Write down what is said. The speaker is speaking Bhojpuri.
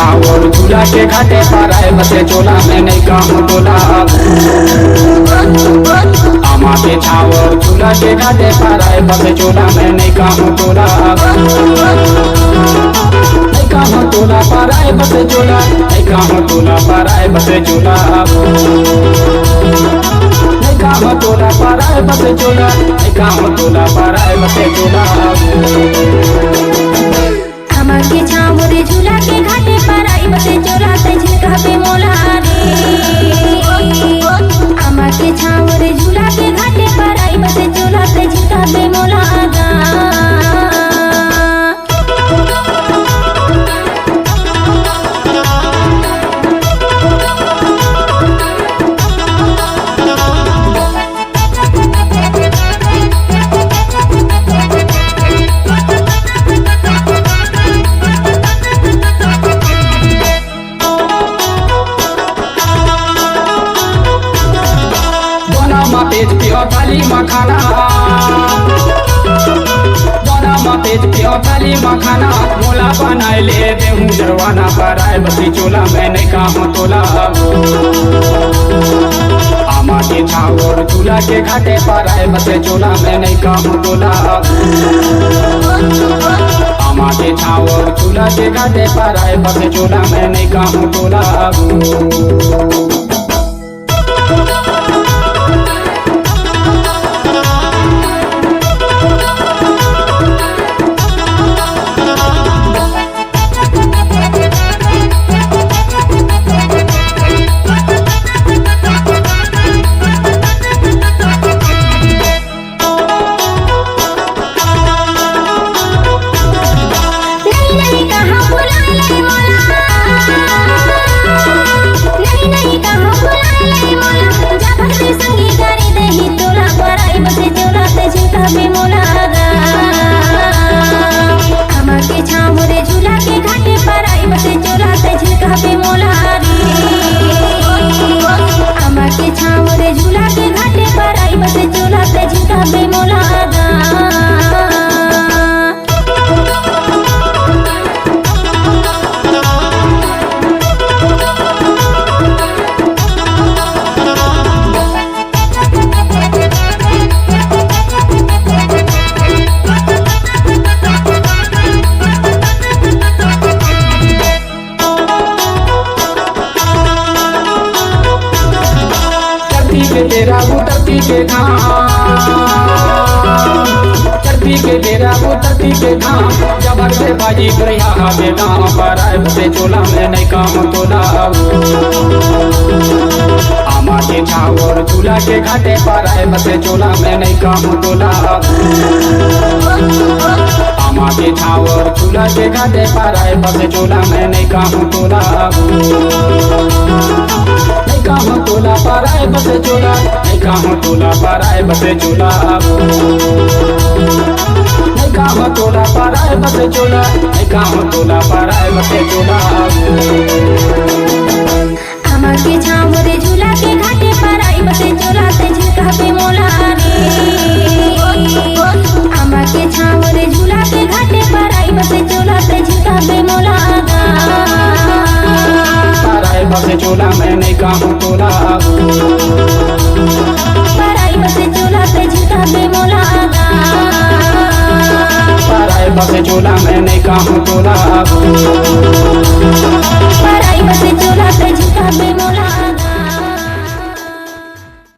छावर झूला के घाटे पर आए बसे चोला में नहीं काम तोला। आमा के छावर झूला के घाटे पर आए बसे चोला में नहीं काम तोला। नहीं काम तोला पर आए बसे चोला, नहीं काम तोला पर आए बसे चोला। नहीं काम तोला पर आए बसे चोला, नहीं काम तोला पर आए बसे चोला। आमा के छावर झूला के घाटे पर आई बसे चोला ते झिलका पे मोला रे। आमा के छावर झूला के घाटे पर आई बसे चोला ते झिलका पे मोला गा। तेज पियो थाली मखाना, दोना मा तेज पियो थाली मखाना। मोला बनाए ले देहूं जरवाना पर आए बसी चोला में नहीं काम तोला। आमा के छावर झूला के घाटे पर आए बसे चोला में नहीं काम तोला। आमा के छावर झूला के घाटे पर आए बसे चोला में नहीं काम तोला। तेरा उतरती के घाम, चढ़ती के तेरा उतरती के घाम। जबर से बाजी दुरिया बेदाम पर आए बसे चोला में नहीं काम तोला। आमा के छावर झूला के घाटे पर आए बसे चोला में नहीं काम तोला। आमा के छावर झूला के घाटे पर आए बसे चोला में नहीं काम तोला। नहीं काम तोला पर आए बसे चोला, नहीं काम तोला पर आए बसे चोला। नहीं काम तोला पर आए बसे चोला, नहीं काम तोला पर आए बसे चोला। आमा के छावर झूला के घाटे पर आई बसे चोला ते झिलका पे मोला रे। आमा के छावर झूला के घाटे पर आई बसे चोला ते झिलका पे मोला गा। पर आए बसे चोला में नहीं काम तोला। पर आई बसे चोला ते झिलका पे मोला गा। पर आए बसे चोला में नहीं काम तोला।